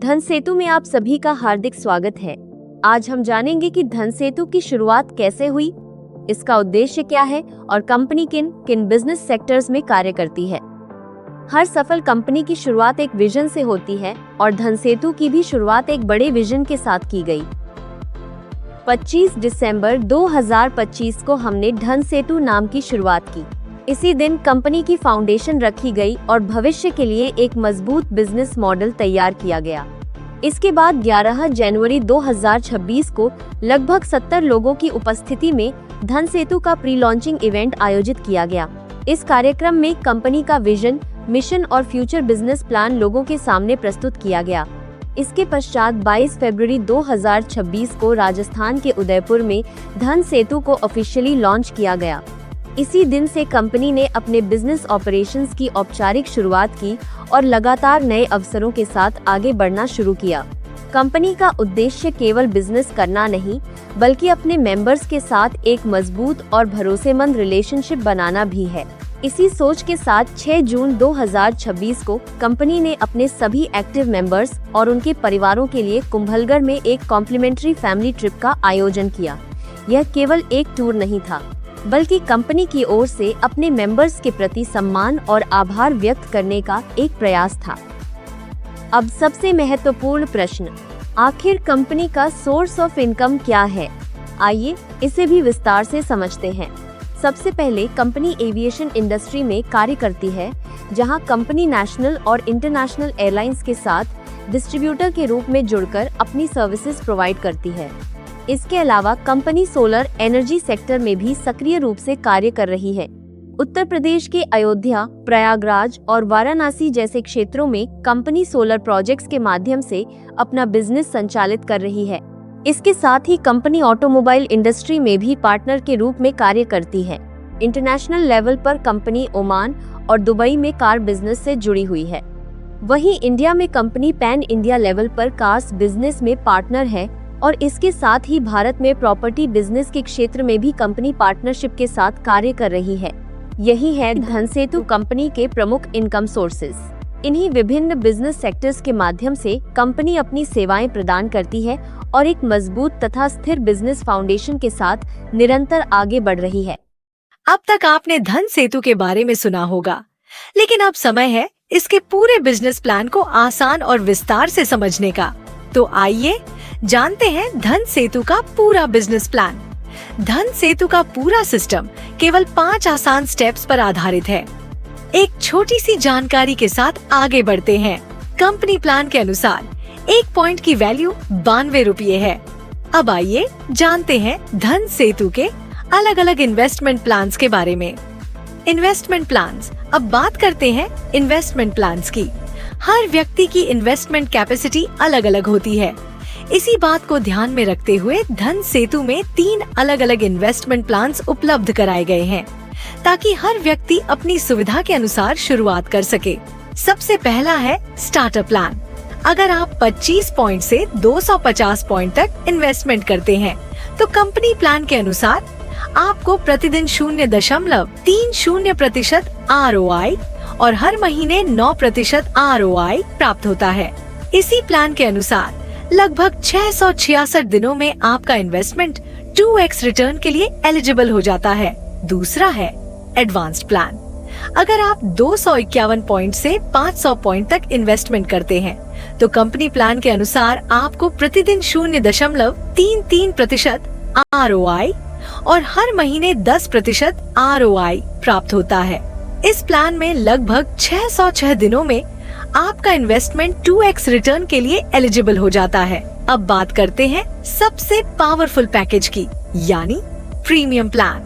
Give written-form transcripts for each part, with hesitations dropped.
धन सेतु में आप सभी का हार्दिक स्वागत है। आज हम जानेंगे कि धन सेतु की शुरुआत कैसे हुई, इसका उद्देश्य क्या है और कंपनी किन किन बिजनेस सेक्टर्स में कार्य करती है। हर सफल कंपनी की शुरुआत एक विजन से होती है और धन सेतु की भी शुरुआत एक बड़े विजन के साथ की गई। 25 दिसंबर 2025 को हमने धन सेतु नाम की शुरुआत की। इसी दिन कंपनी की फाउंडेशन रखी गई और भविष्य के लिए एक मजबूत बिजनेस मॉडल तैयार किया गया। इसके बाद 11 जनवरी 2026 को लगभग 70 लोगों की उपस्थिति में धन सेतु का प्री लॉन्चिंग इवेंट आयोजित किया गया। इस कार्यक्रम में कंपनी का विजन, मिशन और फ्यूचर बिजनेस प्लान लोगों के सामने प्रस्तुत किया गया। इसके पश्चात 22 फरवरी 2026 को राजस्थान के उदयपुर में धन सेतु को ऑफिशियली लॉन्च किया गया। इसी दिन से कंपनी ने अपने बिजनेस ऑपरेशंस की औपचारिक शुरुआत की और लगातार नए अवसरों के साथ आगे बढ़ना शुरू किया। कंपनी का उद्देश्य केवल बिजनेस करना नहीं, बल्कि अपने मेंबर्स के साथ एक मजबूत और भरोसेमंद रिलेशनशिप बनाना भी है। इसी सोच के साथ 6 जून 2026 को कंपनी ने अपने सभी एक्टिव मेंबर्स और उनके परिवारों के लिए कुंभलगढ़ में एक कॉम्प्लीमेंट्री फैमिली ट्रिप का आयोजन किया। यह केवल एक टूर नहीं था, बल्कि कंपनी की ओर से अपने मेंबर्स के प्रति सम्मान और आभार व्यक्त करने का एक प्रयास था। अब सबसे महत्वपूर्ण प्रश्न, आखिर कंपनी का सोर्स ऑफ इनकम क्या है? आइए इसे भी विस्तार से समझते हैं। सबसे पहले कंपनी एविएशन इंडस्ट्री में कार्य करती है, जहां कंपनी नेशनल और इंटरनेशनल एयरलाइंस के साथ डिस्ट्रीब्यूटर के रूप में जुड़कर अपनी सर्विसेज प्रोवाइड करती है। इसके अलावा कंपनी सोलर एनर्जी सेक्टर में भी सक्रिय रूप से कार्य कर रही है। उत्तर प्रदेश के अयोध्या, प्रयागराज और वाराणसी जैसे क्षेत्रों में कंपनी सोलर प्रोजेक्ट्स के माध्यम से अपना बिजनेस संचालित कर रही है। इसके साथ ही कंपनी ऑटोमोबाइल इंडस्ट्री में भी पार्टनर के रूप में कार्य करती है। इंटरनेशनल लेवल पर कंपनी ओमान और दुबई में कार बिजनेस से जुड़ी हुई है। वहीं इंडिया में कंपनी पैन इंडिया लेवल पर कार्स बिजनेस में पार्टनर है और इसके साथ ही भारत में प्रॉपर्टी बिजनेस के क्षेत्र में भी कंपनी पार्टनरशिप के साथ कार्य कर रही है। यही है धन सेतु कंपनी के प्रमुख इनकम सोर्सेज। इन्हीं विभिन्न बिजनेस सेक्टर्स के माध्यम से कंपनी अपनी सेवाएं प्रदान करती है और एक मजबूत तथा स्थिर बिजनेस फाउंडेशन के साथ निरंतर आगे बढ़ रही है। अब तक आपने धन सेतु के बारे में सुना होगा, लेकिन अब समय है इसके पूरे बिजनेस प्लान को आसान और विस्तार से समझने का। तो आइए जानते हैं धन सेतु का पूरा बिजनेस प्लान। धन सेतु का पूरा सिस्टम केवल 5 आसान स्टेप्स पर आधारित है। एक छोटी सी जानकारी के साथ आगे बढ़ते हैं। कंपनी प्लान के अनुसार एक पॉइंट की वैल्यू 92 रुपये है। अब आइए जानते हैं धन सेतु के अलग अलग इन्वेस्टमेंट प्लान्स के बारे में। Investment plans. अब बात करते हैं इन्वेस्टमेंट प्लान्स की। हर व्यक्ति की इन्वेस्टमेंट कैपेसिटी अलग अलग होती है। इसी बात को ध्यान में रखते हुए धन सेतु में 3 अलग अलग इन्वेस्टमेंट प्लान्स उपलब्ध कराए गए हैं, ताकि हर व्यक्ति अपनी सुविधा के अनुसार शुरुआत कर सके। सबसे पहला है स्टार्टर प्लान। अगर आप 25 पॉइंट से 250 पॉइंट तक इन्वेस्टमेंट करते हैं, तो कंपनी प्लान के अनुसार आपको प्रतिदिन 0.30% ROI और हर महीने 9% ROI प्राप्त होता है। इसी प्लान के अनुसार लगभग 666 दिनों में आपका इन्वेस्टमेंट 2x रिटर्न के लिए एलिजिबल हो जाता है। दूसरा है एडवांस्ड प्लान। अगर आप 251 पॉइंट से 500 पॉइंट तक इन्वेस्टमेंट करते हैं, तो कंपनी प्लान के अनुसार आपको प्रतिदिन 0.33% ROI और हर महीने 10% ROI प्राप्त होता है। इस प्लान में लगभग 606 दिनों में आपका इन्वेस्टमेंट 2x रिटर्न के लिए एलिजिबल हो जाता है। अब बात करते हैं सबसे पावरफुल पैकेज की, यानी प्रीमियम प्लान।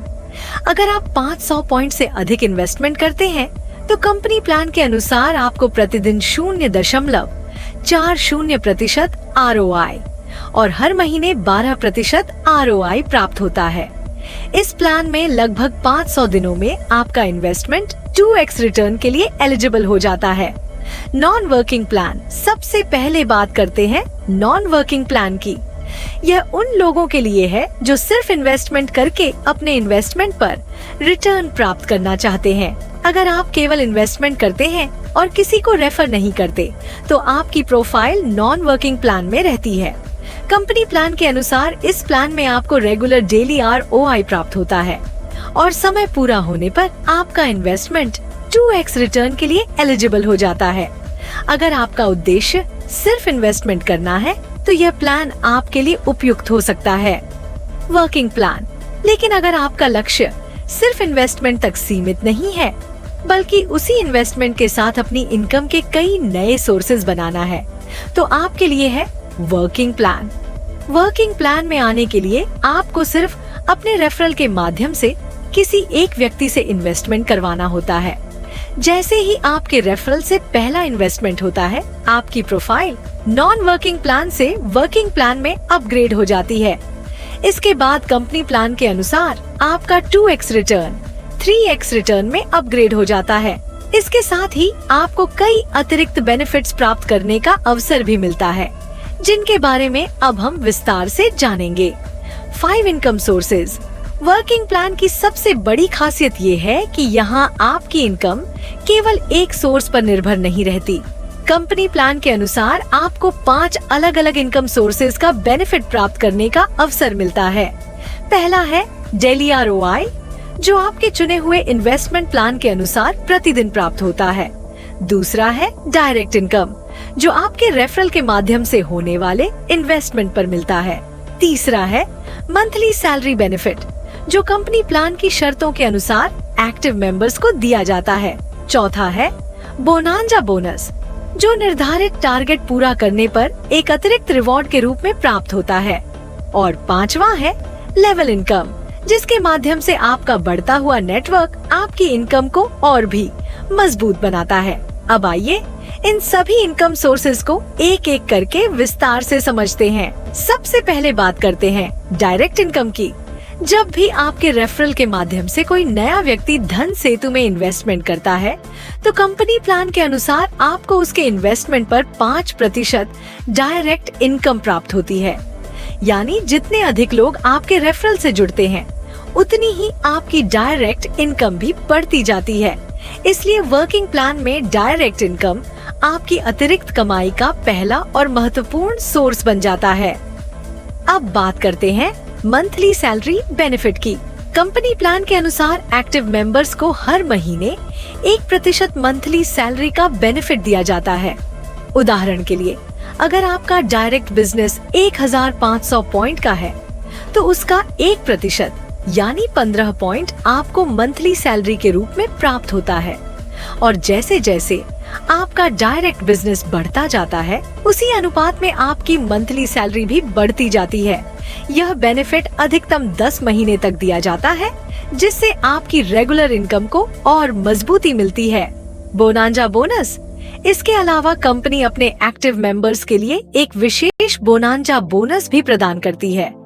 अगर आप 500 पॉइंट से अधिक इन्वेस्टमेंट करते हैं, तो कंपनी प्लान के अनुसार आपको प्रतिदिन 0.40% ROI और हर महीने 12% ROI प्राप्त होता है। इस प्लान में लगभग 500 दिनों में आपका इन्वेस्टमेंट 2x रिटर्न के लिए एलिजिबल हो जाता है। Non working plan. सबसे पहले बात करते हैं नॉन वर्किंग प्लान की। यह उन लोगों के लिए है जो सिर्फ इन्वेस्टमेंट करके अपने इन्वेस्टमेंट पर रिटर्न प्राप्त करना चाहते हैं। अगर आप केवल इन्वेस्टमेंट करते हैं और किसी को रेफर नहीं करते, तो आपकी प्रोफाइल नॉन वर्किंग प्लान में रहती है। कंपनी प्लान के अनुसार इस प्लान में आपको रेगुलर डेली ROI प्राप्त होता है और समय पूरा होने पर आपका इन्वेस्टमेंट 2x रिटर्न के लिए एलिजिबल हो जाता है। अगर आपका उद्देश्य सिर्फ इन्वेस्टमेंट करना है, तो यह प्लान आपके लिए उपयुक्त हो सकता है। Working plan. लेकिन अगर आपका लक्ष्य सिर्फ इन्वेस्टमेंट तक सीमित नहीं है, बल्कि उसी इन्वेस्टमेंट के साथ अपनी इनकम के कई नए सोर्सेज बनाना है, तो आपके लिए है वर्किंग प्लान। वर्किंग प्लान में आने के लिए आपको सिर्फ अपने रेफरल के माध्यम से किसी एक व्यक्ति से इन्वेस्टमेंट करवाना होता है। जैसे ही आपके रेफरल से पहला इन्वेस्टमेंट होता है, आपकी प्रोफाइल नॉन वर्किंग प्लान से वर्किंग प्लान में अपग्रेड हो जाती है। इसके बाद कंपनी प्लान के अनुसार आपका 2x रिटर्न 3x रिटर्न में अपग्रेड हो जाता है। इसके साथ ही आपको कई अतिरिक्त बेनिफिट्स प्राप्त करने का अवसर भी मिलता है, जिनके बारे में अब हम विस्तार से जानेंगे। 5 इनकम सोर्सेज। वर्किंग प्लान की सबसे बड़ी खासियत ये है कि यहाँ आपकी इनकम केवल एक सोर्स पर निर्भर नहीं रहती। कंपनी प्लान के अनुसार आपको 5 अलग अलग इनकम सोर्सेज का बेनिफिट प्राप्त करने का अवसर मिलता है। पहला है डेली ROI, जो आपके चुने हुए इन्वेस्टमेंट प्लान के अनुसार प्रतिदिन प्राप्त होता है। दूसरा है डायरेक्ट इनकम, जो आपके रेफरल के माध्यम से होने वाले इन्वेस्टमेंट पर मिलता है। तीसरा है मंथली सैलरी बेनिफिट, जो कंपनी प्लान की शर्तों के अनुसार एक्टिव मेंबर्स को दिया जाता है। चौथा है बोनांजा बोनस, जो निर्धारित टारगेट पूरा करने पर एक अतिरिक्त रिवॉर्ड के रूप में प्राप्त होता है। और पांचवा है लेवल इनकम, जिसके माध्यम से आपका बढ़ता हुआ नेटवर्क आपकी इनकम को और भी मजबूत बनाता है। अब आइए इन सभी इनकम सोर्सेज को एक एक करके विस्तार से समझते हैं। सबसे पहले बात करते हैं डायरेक्ट इनकम की। जब भी आपके रेफरल के माध्यम से कोई नया व्यक्ति धन सेतु में इन्वेस्टमेंट करता है, तो कंपनी प्लान के अनुसार आपको उसके इन्वेस्टमेंट पर 5% डायरेक्ट इनकम प्राप्त होती है। यानी जितने अधिक लोग आपके रेफरल से जुड़ते हैं, उतनी ही आपकी डायरेक्ट इनकम भी बढ़ती जाती है। इसलिए वर्किंग प्लान में डायरेक्ट इनकम आपकी अतिरिक्त कमाई का पहला और महत्वपूर्ण सोर्स बन जाता है। अब बात करते हैं मंथली सैलरी बेनिफिट की। कंपनी प्लान के अनुसार एक्टिव मेंबर्स को हर महीने 1% मंथली सैलरी का बेनिफिट दिया जाता है। उदाहरण के लिए, अगर आपका डायरेक्ट बिजनेस 1500 पॉइंट का है, तो उसका 1% यानी 15 पॉइंट आपको मंथली सैलरी के रूप में प्राप्त होता है। और जैसे जैसे आपका डायरेक्ट बिजनेस बढ़ता जाता है, उसी अनुपात में आपकी मंथली सैलरी भी बढ़ती जाती है। यह बेनिफिट अधिकतम 10 महीने तक दिया जाता है, जिससे आपकी रेगुलर इनकम को और मजबूती मिलती है। Bonanza bonus. इसके अलावा कंपनी अपने एक्टिव मेंबर्स के लिए एक विशेष बोनांजा बोनस भी प्रदान करती है।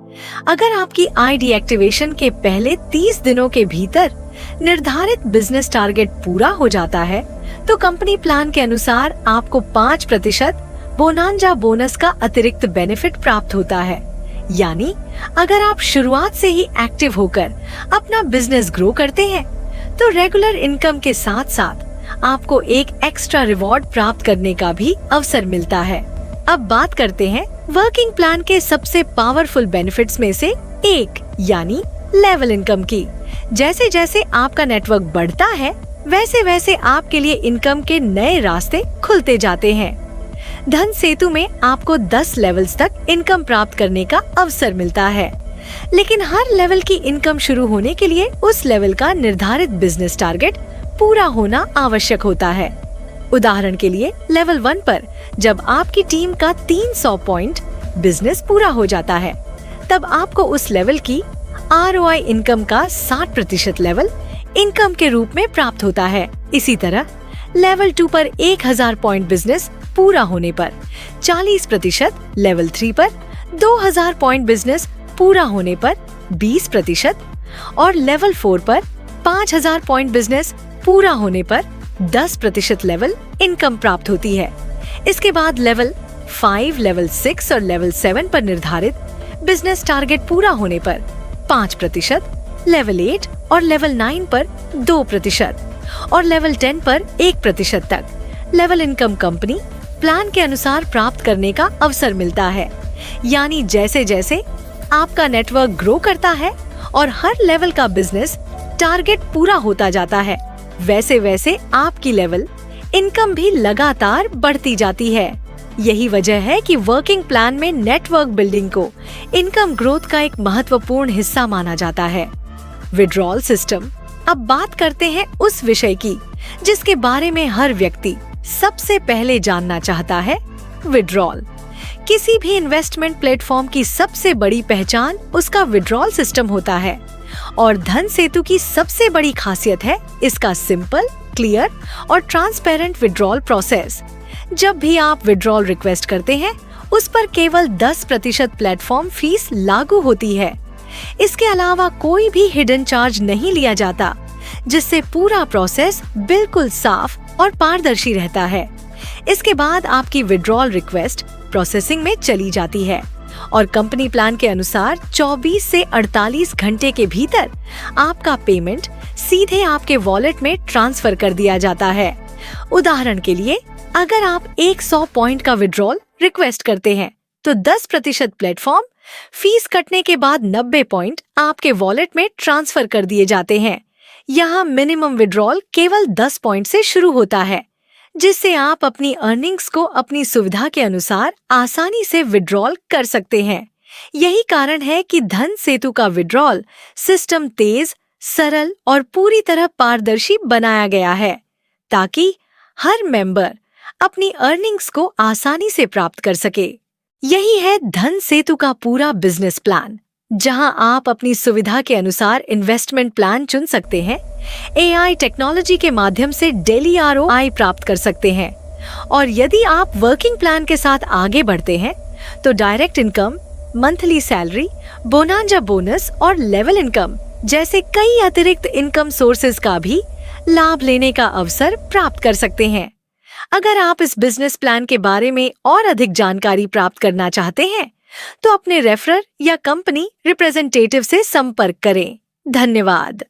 अगर आपकी ID एक्टिवेशन के पहले 30 दिनों के भीतर निर्धारित बिजनेस टारगेट पूरा हो जाता है, तो कंपनी प्लान के अनुसार आपको 5% बोनांजा बोनस का अतिरिक्त बेनिफिट प्राप्त होता है। यानी अगर आप शुरुआत से ही एक्टिव होकर अपना बिजनेस ग्रो करते हैं, तो रेगुलर इनकम के साथ साथ आपको एक एक्स्ट्रा रिवॉर्ड प्राप्त करने का भी अवसर मिलता है। अब बात करते हैं वर्किंग प्लान के सबसे पावरफुल बेनिफिट्स में से एक, यानी लेवल इनकम की। जैसे जैसे आपका नेटवर्क बढ़ता है, वैसे वैसे आपके लिए इनकम के नए रास्ते खुलते जाते हैं। धन सेतु में आपको 10 लेवल्स तक इनकम प्राप्त करने का अवसर मिलता है, लेकिन हर लेवल की इनकम शुरू होने के लिए उस लेवल का निर्धारित बिजनेस टारगेट पूरा होना आवश्यक होता है। उदाहरण के लिए, लेवल 1 पर जब आपकी टीम का 300 पॉइंट बिजनेस पूरा हो जाता है, तब आपको उस लेवल की ROI इनकम का 60% लेवल इनकम के रूप में प्राप्त होता है। इसी तरह लेवल 2 पर 1000 पॉइंट बिजनेस पूरा होने पर 40%, लेवल 3 पर 2000 पॉइंट बिजनेस पूरा होने पर 20% और लेवल 4 पर 5000 पॉइंट बिजनेस पूरा होने पर 10% लेवल इनकम प्राप्त होती है। इसके बाद लेवल 5, लेवल 6 और लेवल 7 पर निर्धारित बिजनेस टारगेट पूरा होने पर 5%, लेवल 8 और लेवल 9 पर 2% और लेवल 10 पर 1% तक लेवल इनकम कंपनी प्लान के अनुसार प्राप्त करने का अवसर मिलता है। यानी जैसे जैसे आपका नेटवर्क ग्रो करता है और हर लेवल का बिजनेस टारगेट पूरा होता जाता है, वैसे वैसे आपकी लेवल इनकम भी लगातार बढ़ती जाती है। यही वजह है कि वर्किंग प्लान में नेटवर्क बिल्डिंग को इनकम ग्रोथ का एक महत्वपूर्ण हिस्सा माना जाता है। Withdrawal system. अब बात करते हैं उस विषय की जिसके बारे में हर व्यक्ति सबसे पहले जानना चाहता है, विड्रॉल। किसी भी इन्वेस्टमेंट प्लेटफॉर्म की सबसे बड़ी पहचान उसका विड्रॉल सिस्टम होता है और धन सेतु की सबसे बड़ी खासियत है इसका सिंपल, क्लियर और ट्रांसपेरेंट विड्रॉल प्रोसेस। जब भी आप विड्रॉल रिक्वेस्ट करते हैं, उस पर केवल 10% प्लेटफॉर्म फीस लागू होती है। इसके अलावा कोई भी हिडन चार्ज नहीं लिया जाता, जिससे पूरा प्रोसेस बिल्कुल साफ और पारदर्शी रहता है। इसके बाद आपकी विड्रॉल रिक्वेस्ट प्रोसेसिंग में चली जाती है और कंपनी प्लान के अनुसार 24 से 48 घंटे के भीतर आपका पेमेंट सीधे आपके वॉलेट में ट्रांसफर कर दिया जाता है। उदाहरण के लिए, अगर आप 100 पॉइंट का विड्रॉल रिक्वेस्ट करते हैं, तो 10% प्लेटफॉर्म फीस कटने के बाद 90 पॉइंट आपके वॉलेट में ट्रांसफर कर दिए जाते हैं। यहाँ मिनिमम विड्रॉल केवल 10 पॉइंट से शुरू होता है, जिससे आप अपनी अर्निंग्स को अपनी सुविधा के अनुसार आसानी से विड्रॉल कर सकते हैं। यही कारण है कि धन सेतु का विड्रॉल सिस्टम तेज, सरल और पूरी तरह पारदर्शी बनाया गया है, ताकि हर मेंबर अपनी अर्निंग्स को आसानी से प्राप्त कर सके। यही है धन सेतु का पूरा बिजनेस प्लान, जहां आप अपनी सुविधा के अनुसार इन्वेस्टमेंट प्लान चुन सकते हैं, AI टेक्नोलॉजी के माध्यम से डेली ROI प्राप्त कर सकते हैं और यदि आप वर्किंग प्लान के साथ आगे बढ़ते हैं तो direct income, monthly salary, bonanza bonus और लेवल इनकम जैसे कई अतिरिक्त इनकम सोर्सेज का भी लाभ लेने का अवसर प्राप्त कर सकते हैं। अगर आप इस बिजनेस प्लान के बारे में और अधिक जानकारी प्राप्त करना चाहते हैं, तो अपने रेफरर या कंपनी रिप्रेजेंटेटिव से संपर्क करें। धन्यवाद।